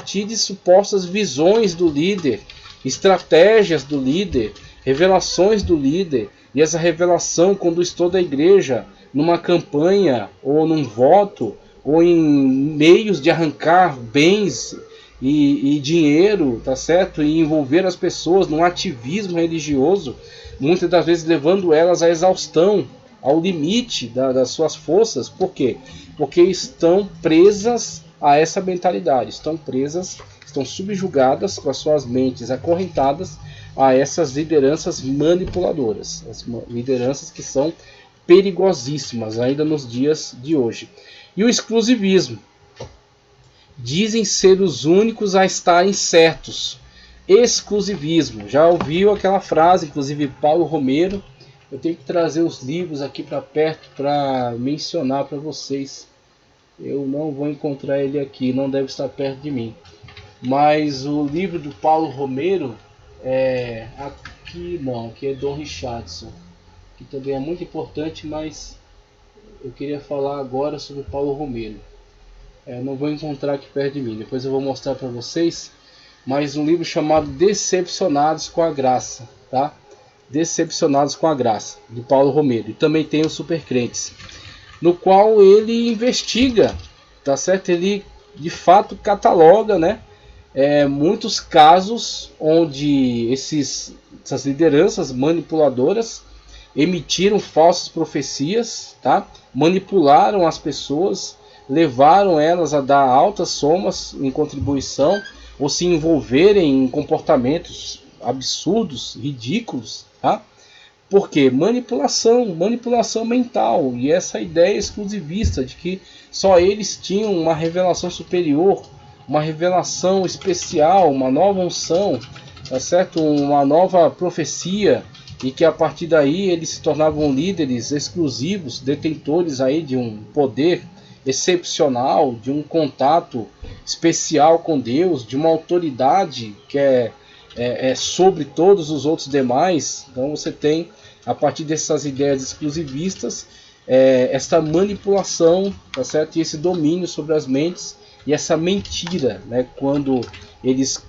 partir de supostas visões do líder, estratégias do líder, revelações do líder, e essa revelação conduz toda a igreja numa campanha, ou num voto, ou em meios de arrancar bens e dinheiro, tá certo? E envolver as pessoas num ativismo religioso, muitas das vezes levando elas à exaustão, ao limite das suas forças. Por quê? Porque estão presas a essa mentalidade, estão subjugadas com as suas mentes acorrentadas a essas lideranças manipuladoras, as lideranças que são perigosíssimas ainda nos dias de hoje. E o exclusivismo. Dizem ser os únicos a estarem certos. Exclusivismo. Já ouviu aquela frase, inclusive Paulo Romero? Eu tenho que trazer os livros aqui para perto para mencionar para vocês. Eu não vou encontrar ele aqui, não deve estar perto de mim. Mas o livro do Paulo Romero é aqui, não, aqui é Dom Richardson, que também é muito importante, mas eu queria falar agora sobre Paulo Romero. Não vou encontrar aqui perto de mim, depois eu vou mostrar para vocês. Mas um livro chamado Decepcionados com a Graça, tá? Decepcionados com a Graça, de Paulo Romero. E também tem o Supercrentes, no qual ele investiga, tá certo? Ele de fato cataloga, né? Muitos casos onde essas lideranças manipuladoras emitiram falsas profecias, tá? Manipularam as pessoas, levaram elas a dar altas somas em contribuição ou se envolverem em comportamentos absurdos, ridículos, tá? Por quê? Manipulação mental, e essa ideia exclusivista de que só eles tinham uma revelação superior, uma revelação especial, uma nova unção, tá certo? Uma nova profecia, e que a partir daí eles se tornavam líderes exclusivos, detentores aí de um poder excepcional, de um contato especial com Deus, de uma autoridade que é sobre todos os outros demais. Então você tem, a partir dessas ideias exclusivistas, essa manipulação, tá certo? E esse domínio sobre as mentes, e essa mentira, né? Quando eles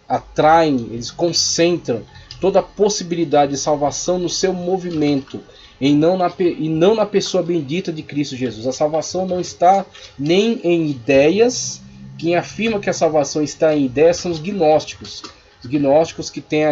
atraem, eles concentram toda a possibilidade de salvação no seu movimento, e não na pessoa bendita de Cristo Jesus. A salvação não está nem em ideias. Quem afirma que a salvação está em ideias são os gnósticos. Os gnósticos que têm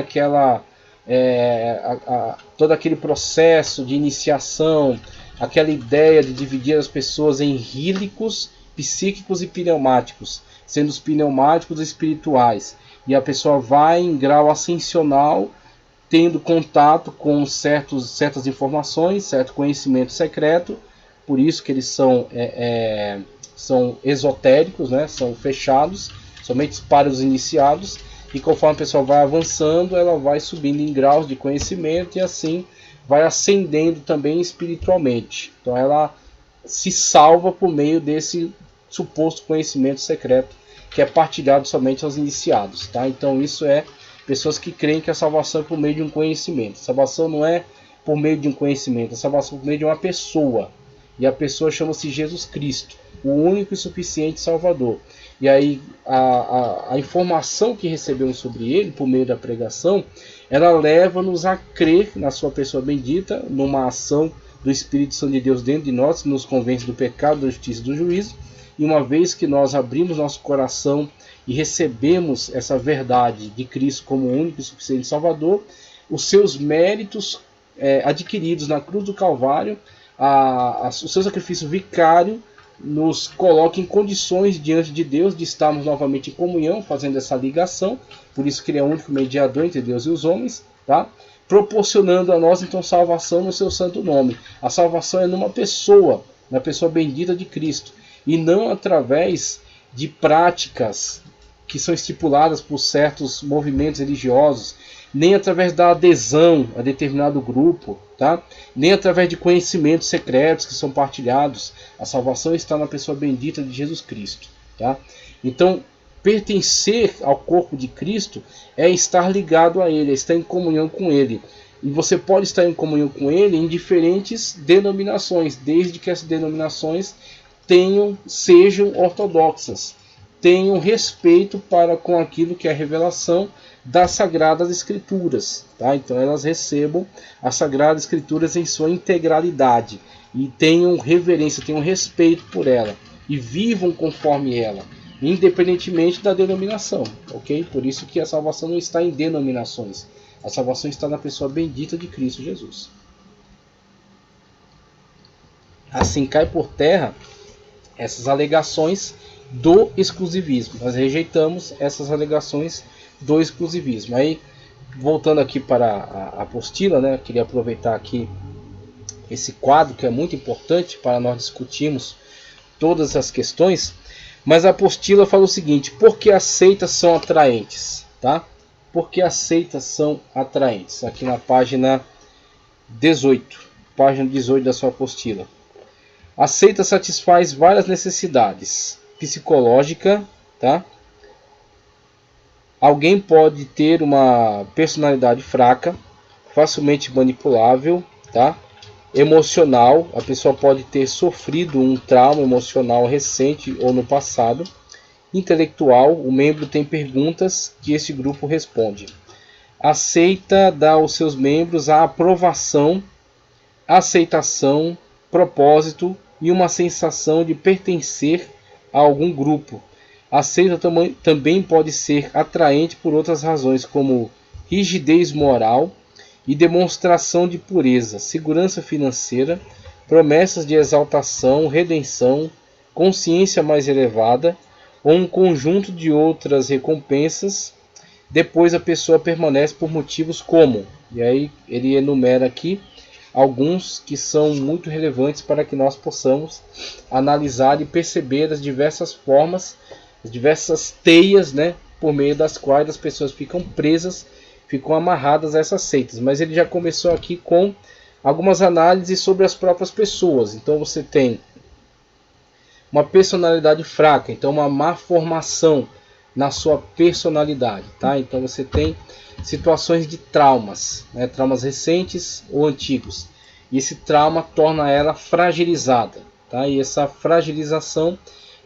todo aquele processo de iniciação, aquela ideia de dividir as pessoas em rílicos, psíquicos e pneumáticos, sendo os pneumáticos espirituais. E a pessoa vai em grau ascensional, tendo contato com certas informações, certo conhecimento secreto. Por isso que eles são esotéricos, né? São fechados, somente para os iniciados. E conforme a pessoa vai avançando, ela vai subindo em graus de conhecimento e assim vai ascendendo também espiritualmente. Então ela se salva por meio desse suposto conhecimento secreto que é partilhado somente aos iniciados, tá? Então isso é pessoas que creem que a salvação é por meio de um conhecimento. A salvação não é por meio de um conhecimento, a salvação é por meio de uma pessoa. E a pessoa chama-se Jesus Cristo, o único e suficiente Salvador. E aí a informação que recebemos sobre ele, por meio da pregação, ela leva-nos a crer na sua pessoa bendita, numa ação do Espírito Santo de Deus dentro de nós, que nos convence do pecado, da justiça e do juízo. E uma vez que nós abrimos nosso coração e recebemos essa verdade de Cristo como único e suficiente Salvador, os seus méritos adquiridos na cruz do Calvário, o seu sacrifício vicário, nos coloca em condições diante de Deus de estarmos novamente em comunhão, fazendo essa ligação. Por isso que ele é o único mediador entre Deus e os homens, tá? Proporcionando a nós então salvação no seu santo nome. A salvação é numa pessoa, na pessoa bendita de Cristo, e não através de práticas que são estipuladas por certos movimentos religiosos, nem através da adesão a determinado grupo, tá? Nem através de conhecimentos secretos que são partilhados. A salvação está na pessoa bendita de Jesus Cristo, tá? Então, pertencer ao corpo de Cristo é estar ligado a Ele, é estar em comunhão com Ele. E você pode estar em comunhão com Ele em diferentes denominações, desde que essas denominações sejam ortodoxas, tenham respeito para com aquilo que é a revelação das Sagradas Escrituras, tá? Então elas recebam as Sagradas Escrituras em sua integralidade e tenham reverência, tenham respeito por ela e vivam conforme ela, independentemente da denominação, ok? Por isso que a salvação não está em denominações, a salvação está na pessoa bendita de Cristo Jesus. Assim cai por terra essas alegações do exclusivismo. Nós rejeitamos essas alegações do exclusivismo. Aí, voltando aqui para a apostila, né, eu queria aproveitar aqui esse quadro que é muito importante para nós discutirmos todas as questões. Mas a apostila fala o seguinte: por que as seitas são atraentes? Tá? Por que as seitas são atraentes? Aqui na página 18. Página 18 da sua apostila. A seita satisfaz várias necessidades. Psicológica, tá? Alguém pode ter uma personalidade fraca, facilmente manipulável, tá? Emocional, a pessoa pode ter sofrido um trauma emocional recente ou no passado. Intelectual, o membro tem perguntas que esse grupo responde. A seita dá aos seus membros a aprovação, aceitação, propósito e uma sensação de pertencer a algum grupo. A seita também pode ser atraente por outras razões, como rigidez moral e demonstração de pureza, segurança financeira, promessas de exaltação, redenção, consciência mais elevada ou um conjunto de outras recompensas. Depois a pessoa permanece por motivos como, e aí ele enumera aqui alguns que são muito relevantes para que nós possamos analisar e perceber as diversas formas, as diversas teias, né, por meio das quais as pessoas ficam presas, ficam amarradas a essas seitas. Mas ele já começou aqui com algumas análises sobre as próprias pessoas. Então você tem uma personalidade fraca, então uma má formação na sua personalidade, tá? Então você tem situações de traumas, né? Traumas recentes ou antigos. E esse trauma torna ela fragilizada, tá? E essa fragilização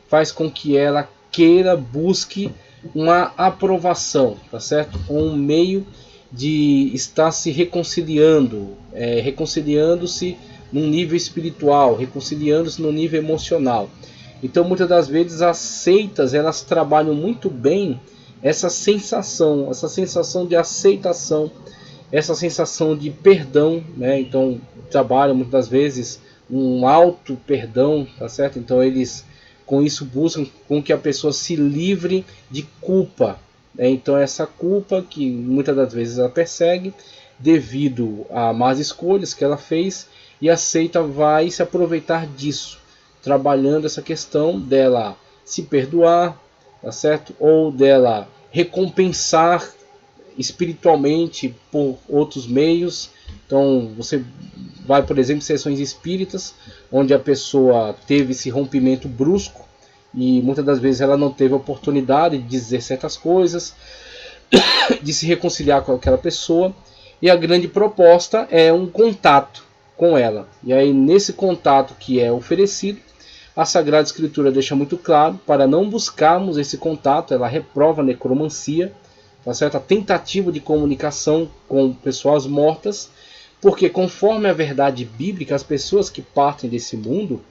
faz com que ela busque uma aprovação, tá certo? Um meio de estar se reconciliando, reconciliando-se num nível espiritual, reconciliando-se no nível emocional. Então, muitas das vezes as seitas elas trabalham muito bem essa sensação de aceitação, essa sensação de perdão, né? Então trabalham muitas das vezes um auto perdão, tá certo? Então eles com isso buscam com que a pessoa se livre de culpa, né? Então essa culpa que muitas das vezes ela persegue devido a más escolhas que ela fez, e a seita vai se aproveitar disso, trabalhando essa questão dela se perdoar, tá certo? Ou dela recompensar espiritualmente por outros meios. Então você vai, por exemplo, em sessões espíritas, onde a pessoa teve esse rompimento brusco e muitas das vezes ela não teve a oportunidade de dizer certas coisas, de se reconciliar com aquela pessoa, e a grande proposta é um contato com ela. E aí nesse contato que é oferecido, a Sagrada Escritura deixa muito claro para não buscarmos esse contato. Ela reprova a necromancia, tá certo? A tentativa de comunicação com pessoas mortas, porque conforme a verdade bíblica, as pessoas que partem desse mundo,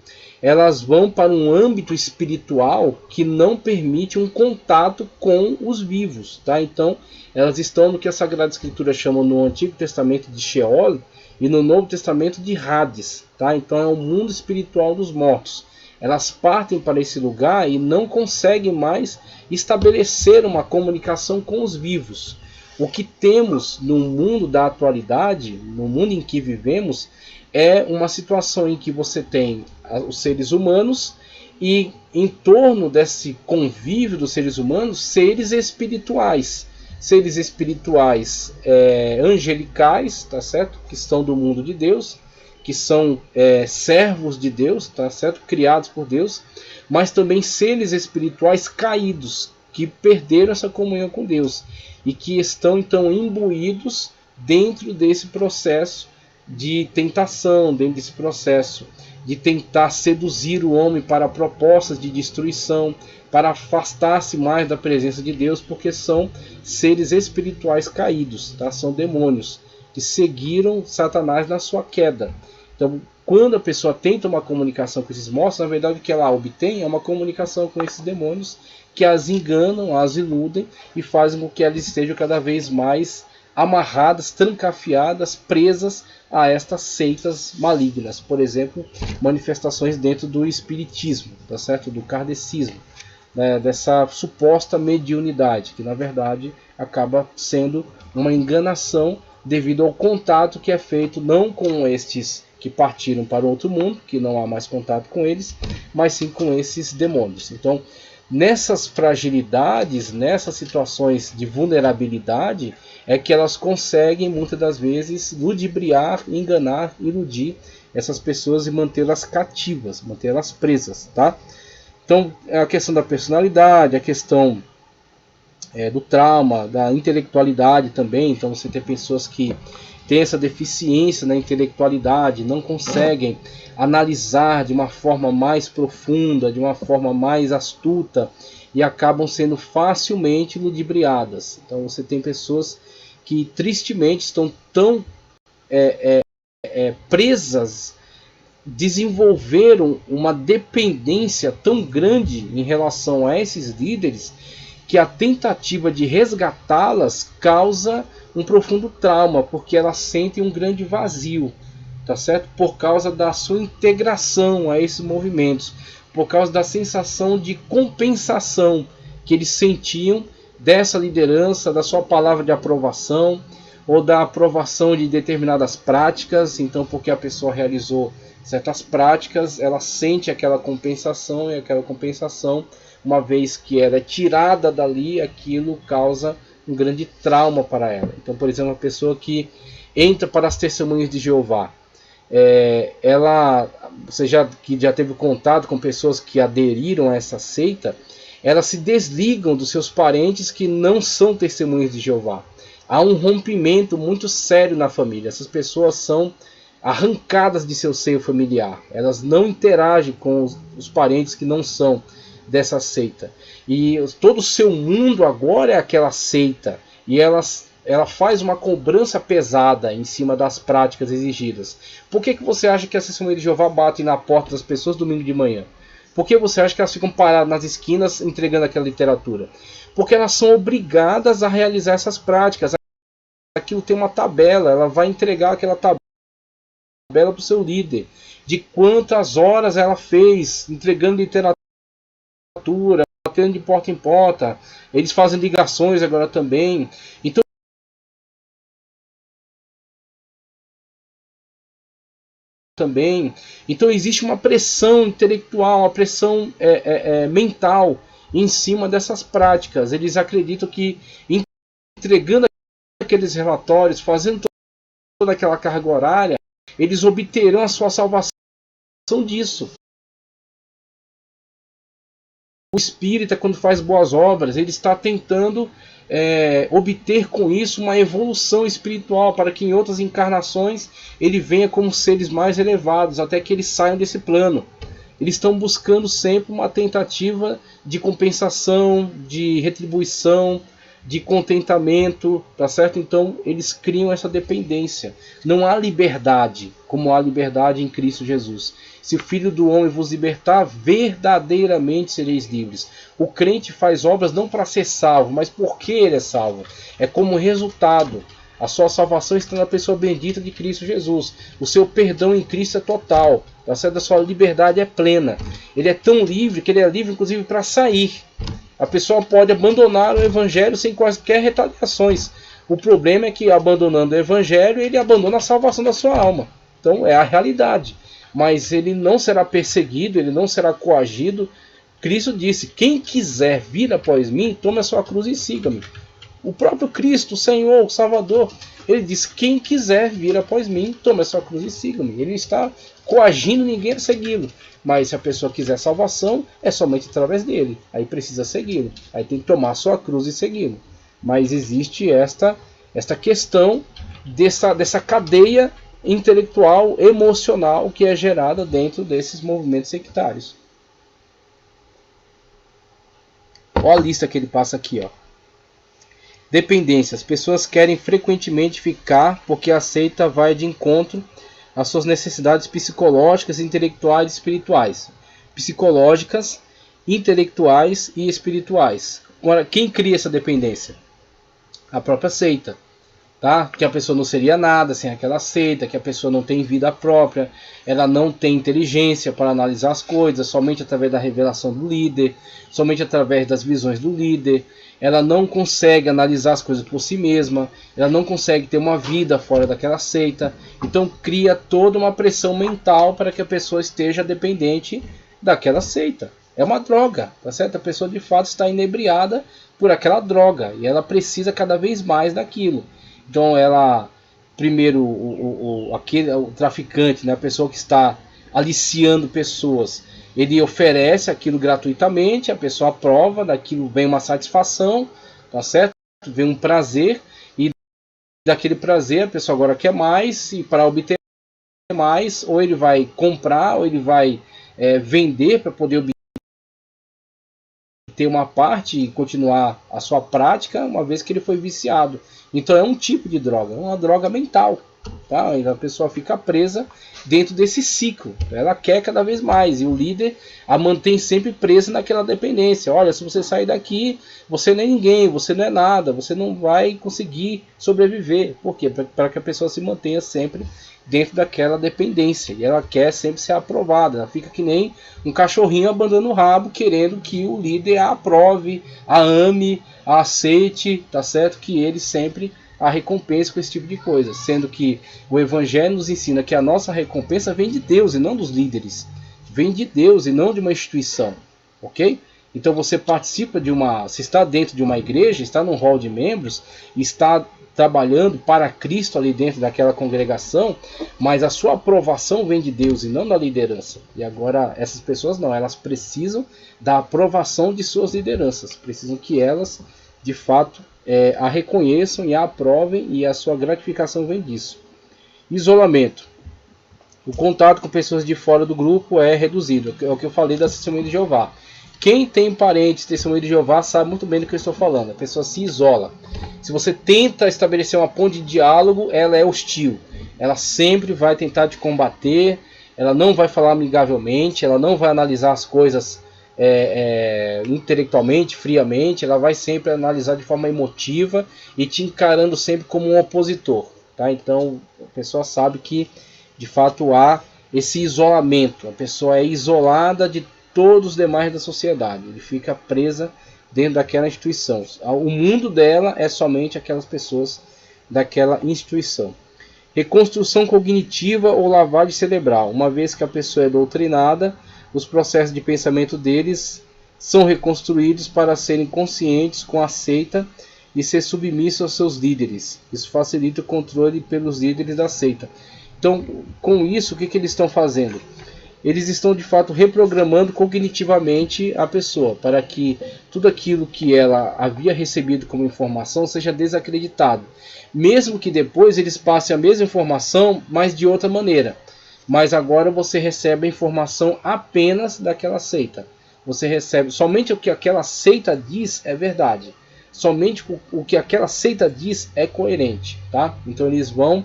elas vão para um âmbito espiritual que não permite um contato com os vivos, tá? Então elas estão no que a Sagrada Escritura chama no Antigo Testamento de Sheol e no Novo Testamento de Hades, tá? Então é o mundo espiritual dos mortos. Elas partem para esse lugar e não conseguem mais estabelecer uma comunicação com os vivos. O que temos no mundo da atualidade, no mundo em que vivemos, é uma situação em que você tem os seres humanos e em torno desse convívio dos seres humanos, seres espirituais. Seres espirituais angelicais, tá certo? Que estão do mundo de Deus, que são servos de Deus, tá certo? Criados por Deus, mas também seres espirituais caídos, que perderam essa comunhão com Deus e que estão então imbuídos dentro desse processo de tentação, dentro desse processo de tentar seduzir o homem para propostas de destruição, para afastar-se mais da presença de Deus, porque são seres espirituais caídos, tá? São demônios que seguiram Satanás na sua queda. Então, quando a pessoa tenta uma comunicação com esses monstros, na verdade o que ela obtém é uma comunicação com esses demônios que as enganam, as iludem e fazem com que elas estejam cada vez mais amarradas, trancafiadas, presas a estas seitas malignas. Por exemplo, manifestações dentro do espiritismo, tá certo? Do kardecismo, né? Dessa suposta mediunidade, que na verdade acaba sendo uma enganação devido ao contato que é feito não com estes que partiram para o outro mundo, que não há mais contato com eles, mas sim com esses demônios. Então, nessas fragilidades, nessas situações de vulnerabilidade, é que elas conseguem muitas das vezes ludibriar, enganar, iludir essas pessoas e mantê-las cativas, mantê-las presas, tá? Então, a questão da personalidade, a questão do trauma, da intelectualidade também. Então você tem pessoas que têm essa deficiência na intelectualidade, não conseguem analisar de uma forma mais profunda, de uma forma mais astuta, e acabam sendo facilmente ludibriadas. Então você tem pessoas que tristemente estão tão presas, desenvolveram uma dependência tão grande em relação a esses líderes, que a tentativa de resgatá-las causa um profundo trauma, porque elas sentem um grande vazio, tá certo? Por causa da sua integração a esses movimentos, por causa da sensação de compensação que eles sentiam dessa liderança, da sua palavra de aprovação, ou da aprovação de determinadas práticas. Então, porque a pessoa realizou certas práticas, ela sente aquela compensação, e aquela compensação, uma vez que ela é tirada dali, aquilo causa um grande trauma para ela. Então, por exemplo, uma pessoa que entra para as testemunhas de Jeová, você já teve contato com pessoas que aderiram a essa seita, elas se desligam dos seus parentes que não são testemunhas de Jeová. Há um rompimento muito sério na família. Essas pessoas são arrancadas de seu seio familiar. Elas não interagem com os parentes que não são dessa seita. E todo o seu mundo agora é aquela seita. E ela faz uma cobrança pesada em cima das práticas exigidas. Por que você acha que as testemunhas de Jeová batem na porta das pessoas domingo de manhã? Por que você acha que elas ficam paradas nas esquinas entregando aquela literatura? Porque elas são obrigadas a realizar essas práticas. Aquilo tem uma tabela, ela vai entregar aquela tabela para o seu líder, de quantas horas ela fez entregando literatura, batendo de porta em porta. Eles fazem ligações agora também. Então existe uma pressão intelectual, uma pressão mental em cima dessas práticas. Eles acreditam que entregando aqueles relatórios, fazendo toda aquela carga horária, eles obterão a sua salvação disso. O espírita, quando faz boas obras, ele está tentando obter com isso uma evolução espiritual, para que em outras encarnações ele venha como seres mais elevados, até que eles saiam desse plano. Eles estão buscando sempre uma tentativa de compensação, de retribuição, de contentamento, tá certo? Então eles criam essa dependência. Não há liberdade como há liberdade em Cristo Jesus. Se o Filho do Homem vos libertar, verdadeiramente sereis livres. O crente faz obras não para ser salvo, mas porque ele é salvo. É como resultado. A sua salvação está na pessoa bendita de Cristo Jesus. O seu perdão em Cristo é total. Tá certo? A sua liberdade é plena. Ele é tão livre que ele é livre inclusive para sair. A pessoa pode abandonar o Evangelho sem quaisquer retaliações. O problema é que, abandonando o Evangelho, ele abandona a salvação da sua alma. Então é a realidade. Mas ele não será perseguido, ele não será coagido. Cristo disse: quem quiser vir após mim, tome a sua cruz e siga-me. O próprio Cristo, o Senhor, o Salvador, ele disse: quem quiser vir após mim, tome a sua cruz e siga-me. Ele não está coagindo ninguém a segui-lo. Mas se a pessoa quiser salvação, é somente através dele. Aí precisa segui-lo. Aí tem que tomar a sua cruz e segui-lo. Mas existe esta questão dessa cadeia intelectual, emocional, que é gerada dentro desses movimentos sectários. Olha a lista que ele passa aqui, ó. Dependências. Pessoas querem frequentemente ficar porque a seita vai de encontro às suas necessidades psicológicas, intelectuais e espirituais. Psicológicas, intelectuais e espirituais. Agora, quem cria essa dependência? A própria seita. Tá? Que a pessoa não seria nada sem aquela seita, que a pessoa não tem vida própria, ela não tem inteligência para analisar as coisas, somente através da revelação do líder, somente através das visões do líder, ela não consegue analisar as coisas por si mesma, ela não consegue ter uma vida fora daquela seita, então cria toda uma pressão mental para que a pessoa esteja dependente daquela seita. É uma droga, tá certo? A pessoa de fato está inebriada por aquela droga e ela precisa cada vez mais daquilo. Então ela, primeiro o traficante, né, a pessoa que está aliciando pessoas, ele oferece aquilo gratuitamente, a pessoa aprova, daquilo vem uma satisfação, tá certo? Vem um prazer e daquele prazer a pessoa agora quer mais e para obter mais, ou ele vai comprar ou ele vai vender para poder obter uma parte e continuar a sua prática, uma vez que ele foi viciado. Então é um tipo de droga, uma droga mental, tá? A pessoa fica presa dentro desse ciclo, ela quer cada vez mais e o líder a mantém sempre presa naquela dependência. Olha, se você sair daqui, você não é ninguém, você não é nada, você não vai conseguir sobreviver. Por quê? Para que a pessoa se mantenha sempre dentro daquela dependência e ela quer sempre ser aprovada. Ela fica que nem um cachorrinho abandonando o rabo, querendo que o líder a aprove, a ame, a aceite, tá certo? Que ele sempre a recompense com esse tipo de coisa, sendo que o Evangelho nos ensina que a nossa recompensa vem de Deus e não dos líderes, vem de Deus e não de uma instituição, ok? Então você participa de se está dentro de uma igreja, está num hall de membros, está trabalhando para Cristo ali dentro daquela congregação, mas a sua aprovação vem de Deus e não da liderança. E agora essas pessoas não, elas precisam da aprovação de suas lideranças, precisam que elas de fato a reconheçam e a aprovem, e a sua gratificação vem disso. Isolamento. O contato com pessoas de fora do grupo é reduzido, é o que eu falei da Testemunha de Jeová. Quem tem parentes Testemunha de Jeová sabe muito bem do que eu estou falando. A pessoa se isola. Se você tenta estabelecer uma ponte de diálogo, ela é hostil. Ela sempre vai tentar te combater, ela não vai falar amigavelmente, ela não vai analisar as coisas intelectualmente, friamente, ela vai sempre analisar de forma emotiva e te encarando sempre como um opositor, tá? Então a pessoa sabe que de fato há esse isolamento, a pessoa é isolada de todos os demais da sociedade, ele fica presa dentro daquela instituição, o mundo dela é somente aquelas pessoas daquela instituição. Reconstrução cognitiva ou lavagem cerebral, uma vez que a pessoa é doutrinada, os processos de pensamento deles são reconstruídos para serem conscientes com a seita e ser submissos aos seus líderes. Isso facilita o controle pelos líderes da seita. Então, com isso, o que eles estão fazendo? Eles estão, de fato, reprogramando cognitivamente a pessoa para que tudo aquilo que ela havia recebido como informação seja desacreditado. Mesmo que depois eles passem a mesma informação, mas de outra maneira. Mas agora você recebe a informação apenas daquela seita. Você recebe somente o que aquela seita diz é verdade. Somente o que aquela seita diz é coerente, tá? Então eles vão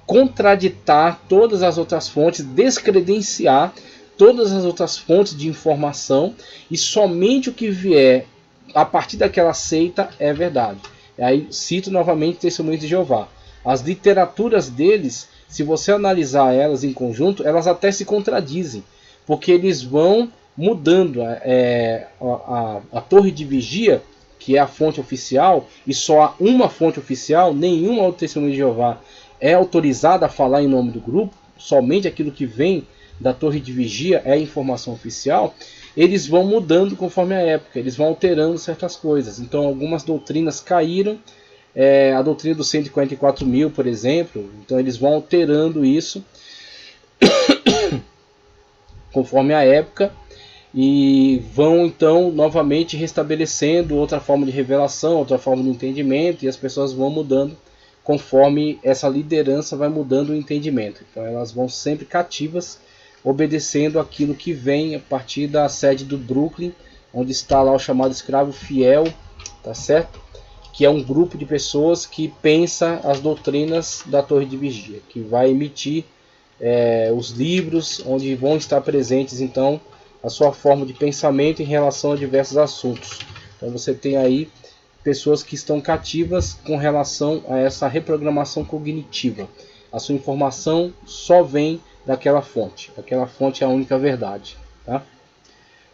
contraditar todas as outras fontes, descredenciar todas as outras fontes de informação e somente o que vier a partir daquela seita é verdade. E aí cito novamente Testemunhas de Jeová. As literaturas deles, se você analisar elas em conjunto, elas até se contradizem, porque eles vão mudando a torre de vigia, que é a fonte oficial, e só há uma fonte oficial, nenhuma outra Testemunha de Jeová é autorizada a falar em nome do grupo, somente aquilo que vem da torre de vigia é a informação oficial. Eles vão mudando conforme a época, eles vão alterando certas coisas. Então algumas doutrinas caíram, a doutrina dos 144 mil, por exemplo, então eles vão alterando isso conforme a época e vão então novamente restabelecendo outra forma de revelação, outra forma de entendimento, e as pessoas vão mudando conforme essa liderança vai mudando o entendimento. Então elas vão sempre cativas, obedecendo aquilo que vem a partir da sede do Brooklyn, onde está lá o chamado escravo fiel, tá certo? Que é um grupo de pessoas que pensa as doutrinas da Torre de Vigia, que vai emitir os livros onde vão estar presentes então a sua forma de pensamento em relação a diversos assuntos. Então você tem aí pessoas que estão cativas com relação a essa reprogramação cognitiva. A sua informação só vem daquela fonte. Aquela fonte é a única verdade. Tá?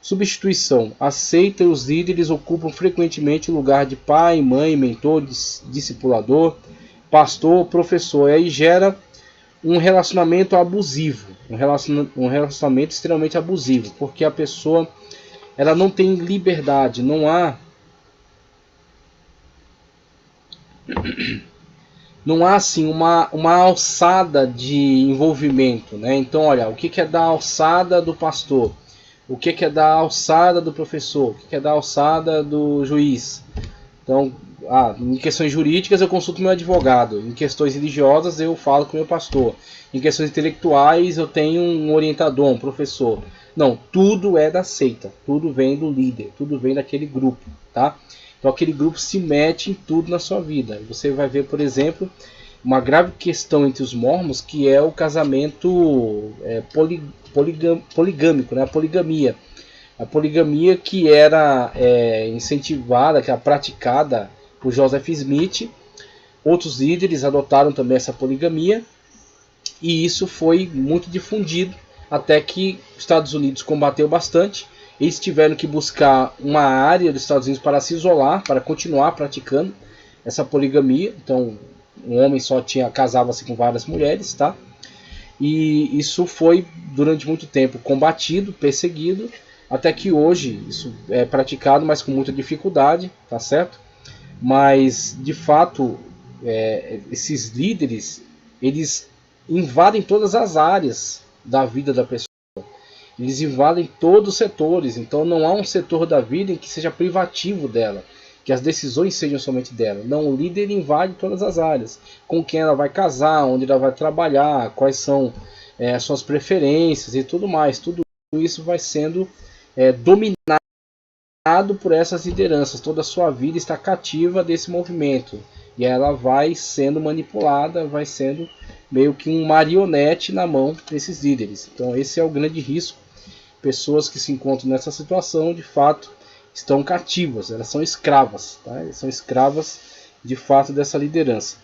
Substituição. A seita e os líderes ocupam frequentemente o lugar de pai, mãe, mentor, discipulador, pastor, professor. E aí gera um relacionamento abusivo. Um relacionamento extremamente abusivo. Porque a pessoa ela não tem liberdade. Não há assim uma alçada de envolvimento, né? Então, olha, o que é da alçada do pastor? O que é da alçada do professor? O que é da alçada do juiz? Então, em questões jurídicas eu consulto meu advogado. Em questões religiosas eu falo com meu pastor. Em questões intelectuais eu tenho um orientador, um professor. Não, tudo é da seita. Tudo vem do líder. Tudo vem daquele grupo, tá? Então aquele grupo se mete em tudo na sua vida. Você vai ver, por exemplo, uma grave questão entre os mormons, que é o casamento poligâmico, né? A poligamia. A poligamia que era incentivada, que era praticada por Joseph Smith. Outros líderes adotaram também essa poligamia. E isso foi muito difundido, até que os Estados Unidos combateu bastante. Eles tiveram que buscar uma área dos Estados Unidos para se isolar, para continuar praticando essa poligamia. Então, um homem só casava-se com várias mulheres, tá? E isso foi durante muito tempo combatido, perseguido, até que hoje isso é praticado, mas com muita dificuldade, tá certo? Mas, de fato, esses líderes, eles invadem todas as áreas da vida da pessoa. Eles invadem todos os setores, então não há um setor da vida em que seja privativo dela, que as decisões sejam somente dela. Não, o líder invade todas as áreas, com quem ela vai casar, onde ela vai trabalhar, quais são as suas preferências e tudo mais. Tudo isso vai sendo dominado por essas lideranças. Toda a sua vida está cativa desse movimento, e ela vai sendo manipulada, vai sendo meio que um marionete na mão desses líderes. Então esse é o grande risco. Pessoas que se encontram nessa situação, de fato, estão cativas, elas são escravas, tá? Elas são escravas, de fato, dessa liderança.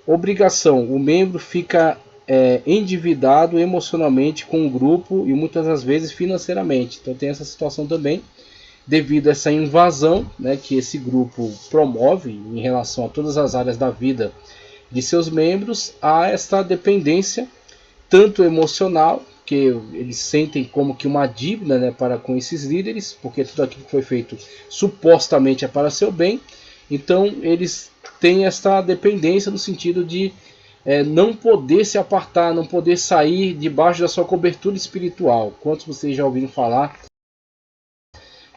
Obrigação, o membro fica endividado emocionalmente com o grupo e muitas das vezes financeiramente. Então tem essa situação também, devido a essa invasão, né, que esse grupo promove em relação a todas as áreas da vida de seus membros, há essa dependência, tanto emocional, que eles sentem como que uma dívida, né, para com esses líderes, porque tudo aquilo que foi feito supostamente é para seu bem. Então eles têm essa dependência no sentido de não poder se apartar, não poder sair debaixo da sua cobertura espiritual. Quantos vocês já ouviram falar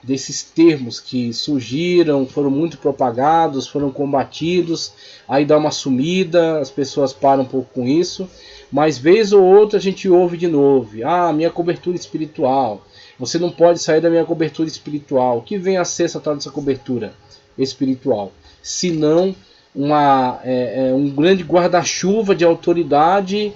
desses termos que surgiram, foram muito propagados, foram combatidos, aí dá uma sumida, as pessoas param um pouco com isso, mas vez ou outra a gente ouve de novo: minha cobertura espiritual, você não pode sair da minha cobertura espiritual. O que vem a ser essa tal dessa cobertura espiritual? Se não um grande guarda-chuva de autoridade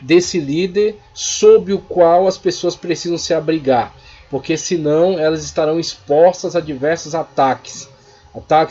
desse líder, sob o qual as pessoas precisam se abrigar, porque senão elas estarão expostas a diversos ataques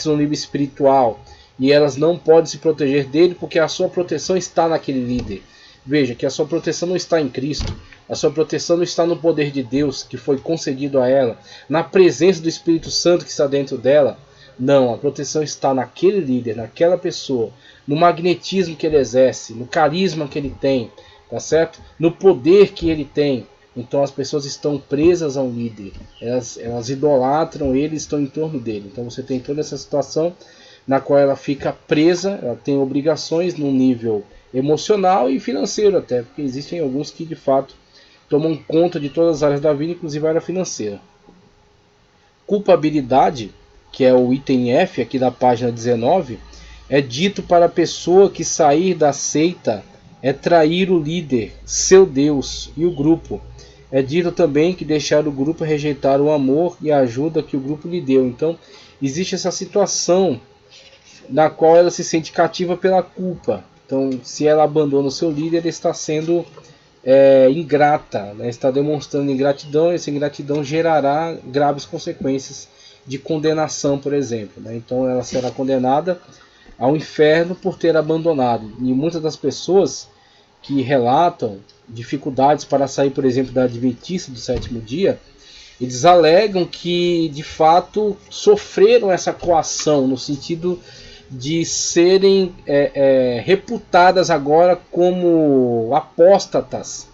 no nível espiritual, e elas não podem se proteger dele, porque a sua proteção está naquele líder. Veja que a sua proteção não está em Cristo, a sua proteção não está no poder de Deus que foi concedido a ela, na presença do Espírito Santo que está dentro dela. Não, a proteção está naquele líder, naquela pessoa, no magnetismo que ele exerce, no carisma que ele tem, tá certo? No poder que ele tem. Então as pessoas estão presas ao líder, elas idolatram ele, estão em torno dele. Então você tem toda essa situação na qual ela fica presa, ela tem obrigações no nível emocional e financeiro até, porque existem alguns que de fato tomam conta de todas as áreas da vida, inclusive a área financeira. Culpabilidade, que é o item F aqui da página 19, é dito para a pessoa que sair da seita é trair o líder, seu Deus e o grupo. É dito também que deixar o grupo é rejeitar o amor e a ajuda que o grupo lhe deu. Então, existe essa situação na qual ela se sente cativa pela culpa. Então, se ela abandona o seu líder, ela está sendo ingrata, né? Está demonstrando ingratidão, e essa ingratidão gerará graves consequências de condenação, por exemplo, né? Então, ela será condenada ao inferno por ter abandonado. E muitas das pessoas que relatam dificuldades para sair, por exemplo, da Adventista do sétimo dia, eles alegam que de fato sofreram essa coação no sentido de serem reputadas agora como apóstatas